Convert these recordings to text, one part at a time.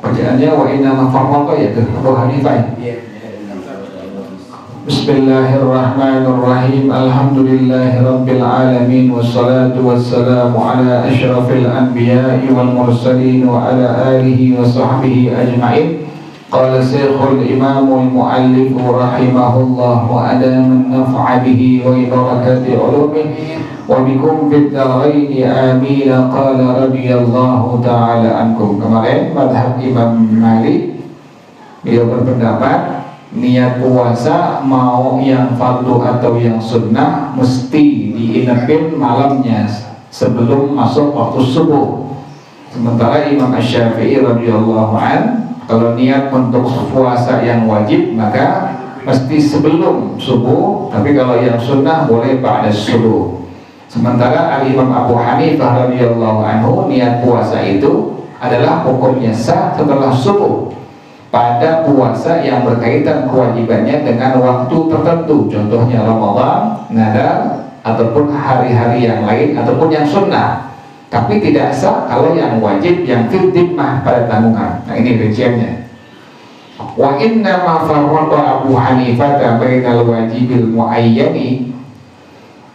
Bacaannya wa inna ma farraqa ya Abu Hanifah. Bismillahirrahmanirrahim. Alhamdulillahi rabbil alamin wassalatu wassalamu ala asyrafil anbiya'i wal mursalin wa ala alihi wa sahbihi ajma'in. Qala Syekhul Imamul Mu'allif rahimahullah wa adama an-naf'a bihi wa barakati ulumihi wa bikum fid dharaini amin. Qala radhiyallahu ta'ala ankum. Kemarin madhab Imam Malik, beliau berpendapat niat puasa mau yang fardu atau yang sunnah mesti diinepin malamnya sebelum masuk waktu subuh. Sementara Imam Asy-Syafi'i radhiyallahu an kalau niat untuk puasa yang wajib maka mesti sebelum subuh, tapi kalau yang sunnah boleh ba'da subuh. Sementara Imam Abu Hanifah radhiyallahu anhu niat puasa itu adalah hukumnya sah setelah subuh pada puasa yang berkaitan kewajibannya dengan waktu tertentu, contohnya Ramadan, nadar, ataupun hari-hari yang lain ataupun yang sunnah. Tapi tidak sah kalau yang wajib yang fil dhimmah pada tanggungan. Nah ini rinciannya. Wa inna ma farraqa Abu Hanifah bainal wajibil muayyani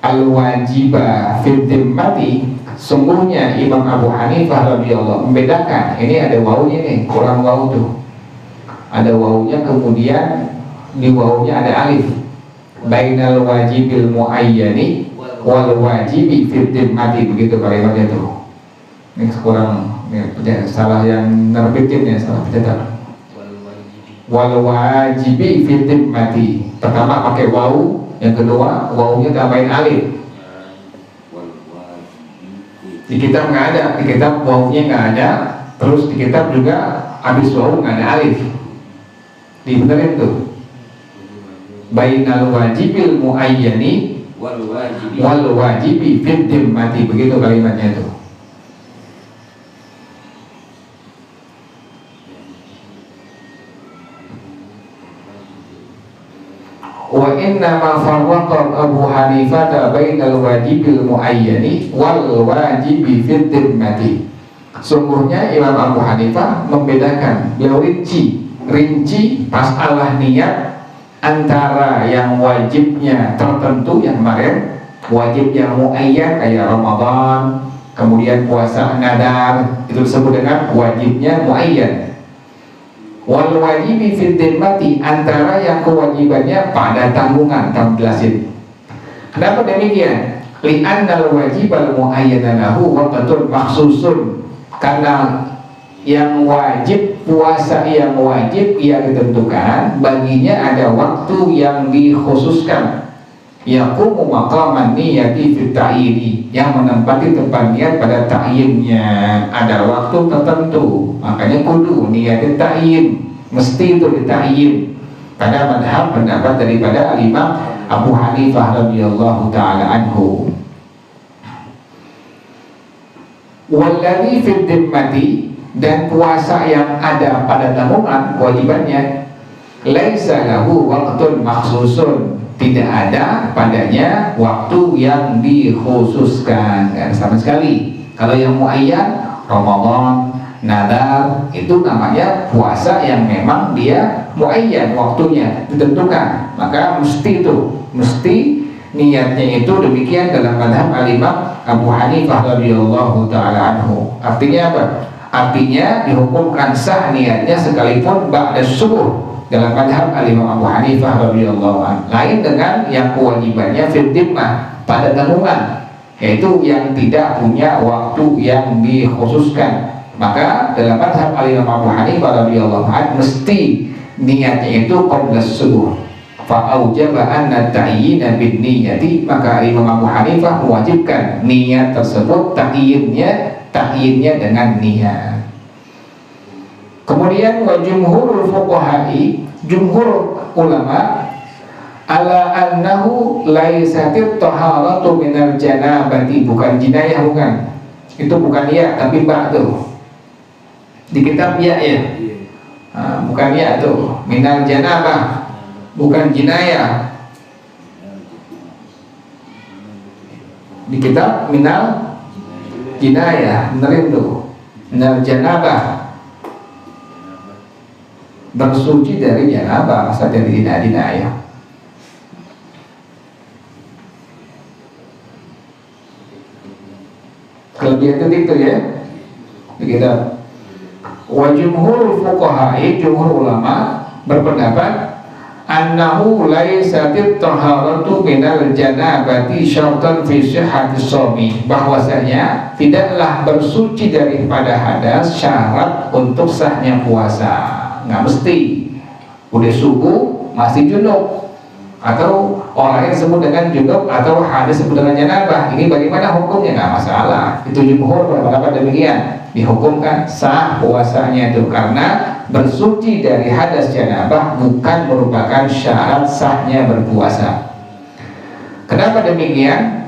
al-wajiba fil dhimmati. Sungguhnya Imam Abu Hanifah radhiyallahu membedakan. Ini ada wawunya nih, kurang wawu tuh. Ada wawunya, kemudian di wawunya ada alif. Bainal wajibil muayyani wal wajibi fid dhimmati, begitu kalimatnya tuh. Ini kurang ya, salah yang nerbitin ya, salah pencetak. Wal wajibi fid dhimmati. Pertama pakai wawu, yang kedua wawunya tambahin alif. Di kitab nggak ada, di kitab wawunya nggak ada, terus di kitab juga habis wawu nggak ada alif. Dibenerin tuh. Bainal wajibil muayyani wal wajibi fid dhimmati, begitu kalimatnya tuh. Wa inna ma farraqa Abu Hanifah bainal wajibil muayyani wal wajibi fid dhimmati. Sungguhnya Imam Abu Hanifah membedakan, beliau rinci masalah niat antara yang wajibnya tertentu yang kemarin, wajib yang muayyan kayak Ramadan, kemudian puasa nadar, itu disebut dengan wajibnya muayyan. Wal wajibi fid dhimmati, antara yang kewajibannya pada tanggungan. Kamu jelasin kenapa demikian? Li'annal wajibal muayyana lahu waqtun makhsusun, karena yang wajib, puasa yang wajib yang ditentukan baginya ada waktu yang dikhususkan. Yaqumu maqaman niyati fit ta'yini, yang menempati tempat niat pada ta'yinnya, ada waktu tertentu. Makanya kudu niat ta'yin, mesti itu dita'yin. Pada madhab pendapat daripada Imam Abu Hanifah radhiyallahu ta'ala anhu. Walladhi fid dhimmati, dan puasa yang ada pada tanggungan kewajibannya, laisa lahu waqtun makhsusun, tidak ada padanya waktu yang dikhususkan, nggak ada sama sekali. Kalau yang muayyan, Ramadan, nadar, itu namanya puasa yang memang dia muayyan, waktunya ditentukan, maka mesti itu, mesti niatnya itu demikian dalam madhab al-Imam Abu Hanifah radhiyallahu ta'ala anhu. Artinya apa? Artinya dihukumkan sah niatnya sekalipun ba'da subuh dalam madhab al-Imam Abu Hanifah radhiyallahu anhu. Lain dengan yang kewajibannya fid dhimmah, pada tanggungan, yaitu yang tidak punya waktu yang dikhususkan. Maka dalam madhab al-Imam Abu Hanifah radhiyallahu anhu mesti niatnya itu qabla subuh. Fa'aujaba anna ta'yina bin niyati, maka Imam Abu Hanifah mewajibkan niat tersebut ta'yinnya dengan niat. Kemudian wa jumhurul fuqaha'i, jumhur ulama, ala annahu laisatit taharatu minal janabati, bukan jinayah, bukan. Itu bukan ya, tapi ba'du. Di kitab ya. Bukan ya tuh, minal janabah, bukan jinayah. di kitab minal jinayah, benerin tuh, minal janabah, bersuci dari janabah, masa dari jinayah. Kelebihan itu ya, begitu. Wa jumhur fuqaha'i, jumhur ulama berpendapat annahu laisatit taharatu minal janabati syartan fi sihhati shaumi, bahwasanya tidaklah bersuci daripada hadas syarat untuk sahnya puasa. Nggak mesti udah subuh masih junub, atau orang yang disebut dengan junub atau hadas disebut dengan janabah, ini bagaimana hukumnya? Nggak masalah. Itu jumhur berpendapat demikian, dihukumkan sah puasanya itu karena bersuci dari hadas janabah bukan merupakan syarat sahnya berpuasa. Kenapa demikian?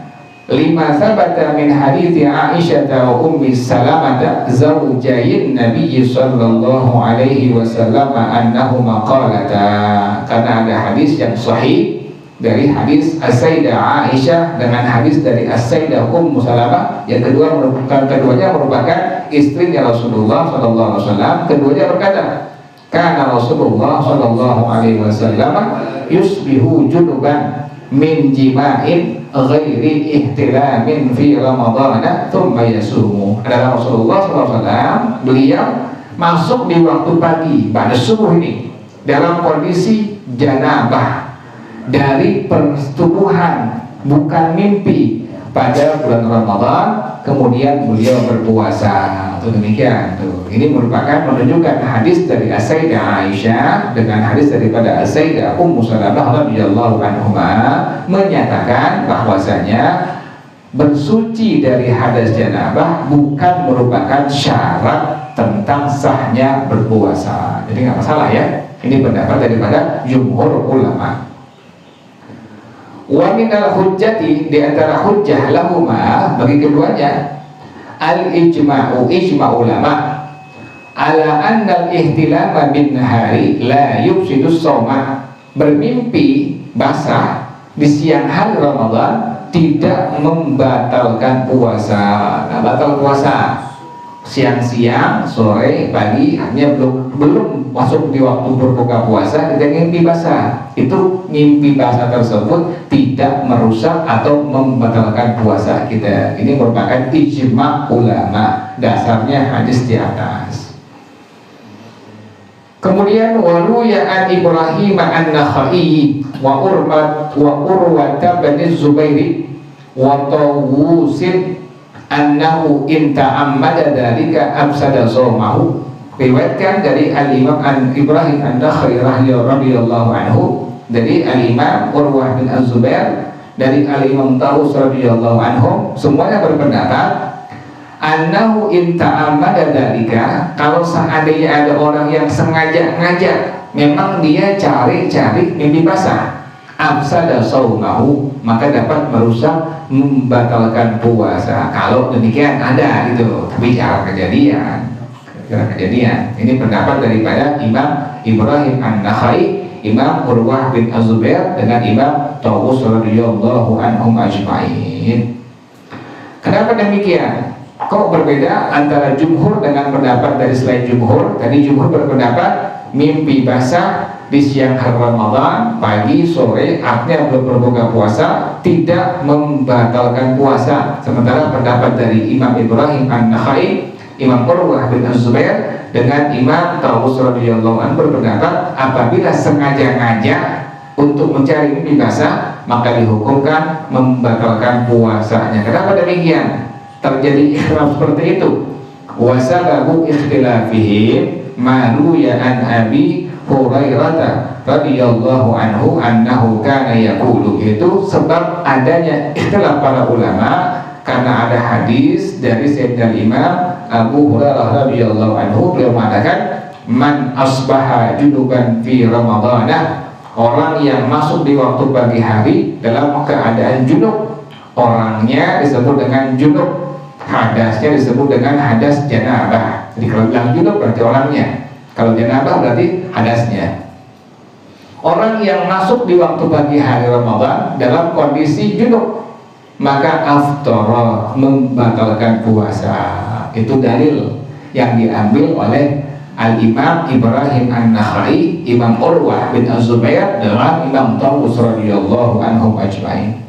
Lima sabata min hadithi Aisyah wa Ummi Salamah zawjayin Nabi sallallahu alaihi wasallam annahuma qalata, karena ada hadis yang sahih dari hadis As-Sayyidah Aisyah dengan hadis dari As-Sayyidah Ummu Salamah, yang keduanya merupakan istrinya Rasulullah sallallahu alaihi wasallam. Keduanya berkata, kana Rasulullah sallallahu alaihi wasallam yusbihu junuban min jima'in ghairi ihtilamin fi Ramadhan thumma yasumu. Adalah Rasulullah SAW, beliau masuk di waktu pagi pada subuh ini dalam kondisi janabah dari persetubuhan, bukan mimpi, pada bulan Ramadhan, kemudian beliau berpuasa. Tuh demikian tuh. Ini merupakan menunjukkan hadis dari As-Sayyidah Aisyah dengan hadis daripada As-Sayyidah Ummu Salamah radhiyallahu anhuma menyatakan bahwasanya bersuci dari hadas janabah bukan merupakan syarat tentang sahnya berpuasa. Jadi nggak masalah ya. Ini pendapat daripada jumhur ulama. Wa minal hujjati, di antara hujjah lahuma bagi keduanya, al-ijma'u, ijma' ulama ala anna al-ihtilama bin nahari la yufsidu shauma, bermimpi basah di siang hari Ramadan tidak membatalkan puasa. Nah, batal puasa siang-siang, sore, pagi, hanya belum masuk di waktu berbuka puasa kita mimpi basah, itu mimpi basah tersebut tidak merusak atau membatalkan puasa kita. Ini merupakan ijma' ulama, dasarnya hadis di atas. Kemudian waruya an Ibrahim an-Nakhai wa Urwata bin Zubairi wa Tawusin annahu in ta'ammada dzalika afsada shaumahu. Riwayatkan dari Al-Imam Ibrahim an-Nakhai radhiyallahu anhu, dari Al-Imam Urwah bin Az-Zubair, dari Al-Imam Tawus radhiyallahu anhum, semuanya berpendapat annahu in ta'ammada dzalika, kalau seandainya ada orang yang sengaja ngajak, memang dia cari-cari mimpi basah, afsada shaumahu, maka dapat merusak, membatalkan puasa. Kalau demikian ada itu, tapi jarang kejadian. Ini pendapat daripada Imam Ibrahim an-Nakhai, Imam Urwah bin Az-Zubair dengan Imam Tawus radhiyallahu anhum ajma'in. Kenapa demikian? Kok berbeda antara jumhur dengan pendapat dari selain jumhur? Tadi jumhur berpendapat mimpi basah di siang hari Ramadan, pagi, sore, artinya belum berbuka puasa, tidak membatalkan puasa. Sementara pendapat dari Imam Ibrahim an-Nakhai, Imam Urwah bin Az-Zubair dengan Imam Tawus radhiyallahu anhu berpendapat apabila sengaja ngajak untuk mencari mimpi basah, maka dihukumkan membatalkan puasanya. Kenapa demikian? Terjadi ikhtilaf seperti itu. Wa sababu ikhtilafihim ma ruya an Abi Hurairah radhiyallahu anhu annahu kana yaqulu, itu sebab adanya ikhtilaf para ulama karena ada hadis dari Sayyidina Imam Abu Hurairah radhiyallahu anhu, beliau mengatakan man asbaha junuban fi ramadhanah, orang yang masuk di waktu pagi hari dalam keadaan junub, orangnya disebut dengan junub, hadasnya disebut dengan hadas janabah. Jadi kalau bilang junub berarti orangnya, kalau janabah berarti hadasnya. Orang yang masuk di waktu pagi hari Ramadan dalam kondisi junub, maka aftara, membatalkan puasa. Itu dalil yang diambil oleh Al-Imam Ibrahim An-Nakhai, Imam Urwah bin Az-Zubair dengan Imam Tawus radhiyallahu anhum ajma'in.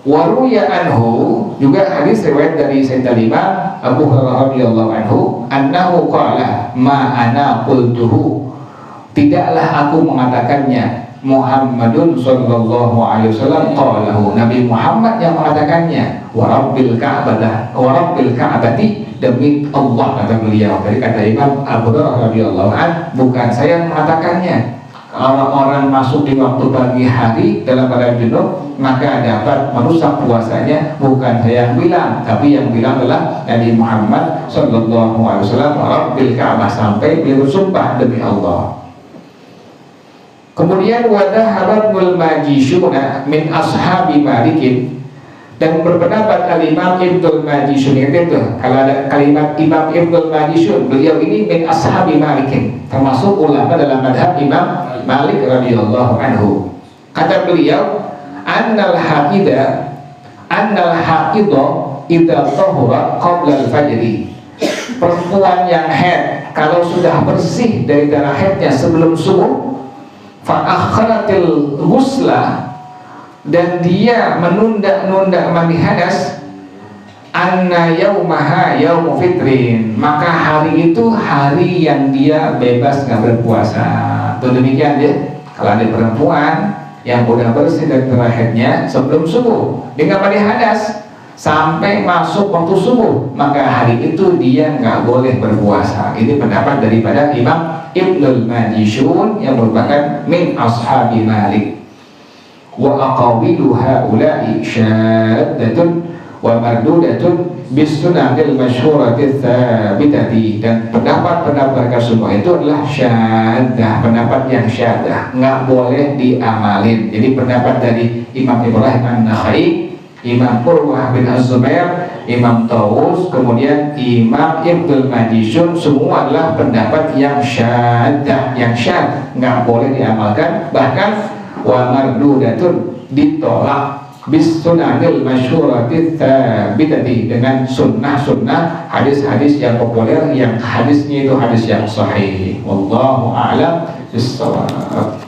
Waruya anhu, juga hadis riwayat dari Sayyidina Imam Abu Hurairah radhiyallahu anhu, annahu qala ma ana qultuhu, tidaklah aku mengatakannya, Muhammadun sallallahu alaihi wasallam qalahu, Nabi Muhammad yang mengatakannya, wa rabbil ka'bati, demi Allah kata beliau. Dari kata Imam Abu Hurairah radhiyallahu anhu, bukan saya yang mengatakannya. Orang-orang masuk di waktu pagi hari dalam keadaan junub, maka dapat merusak puasanya, bukan saya yang bilang, tapi yang bilang adalah Nabi Muhammad sallallahu alaihi wasallam, rabbil ka'bah, sampai beliau bersumpah demi Allah. Kemudian wadhahabul majishuna min ashabi Malikin, dan berpendapat Al-Imam Ibnul Majishun, itu kalau ada kalimat Imam Ibnul Majishun, beliau ini min ashabi Malikin, termasuk ulama dalam madhab Imam Malik radhiyallahu anhu. Kata beliau, annal haqida idza tahura qabla al-fajri, perempuan yang haid kalau sudah bersih dari darah haidnya sebelum subuh, fa akhratil ghusla, dan dia menunda-nunda mandi hadas, anna yaumaha yaumu fitrin, maka hari itu hari yang dia bebas nggak berpuasa. Itu demikian ya. Kalau ada perempuan yang udah bersih dari terakhirnya sebelum subuh dengan mandi hadas sampai masuk waktu subuh, maka hari itu dia nggak boleh berpuasa. Ini pendapat daripada Imam Ibnul Majishun yang merupakan min ashabi Malik. Wa aqawilu haula'i syaddatun wa mardudatun bis sunanil masyhurati tsabitati, dan pendapat-pendapat mereka semua itu adalah syaddah, pendapat yang syaddah, nggak boleh diamalin. Jadi pendapat dari Imam Ibrahim An-Nakhai, Imam Urwah bin Az-Zubair, Imam Tawus, kemudian Imam Ibnul Majishun, semua adalah pendapat yang syaddah, yang syad, nggak boleh diamalkan. Bahkan wa mardudatun, ditolak, bis sunanil masyhurati tsabitati, dengan sunnah-sunnah, hadis-hadis yang populer, yang hadisnya itu hadis yang sahih. Wallahu a'lam bissawab.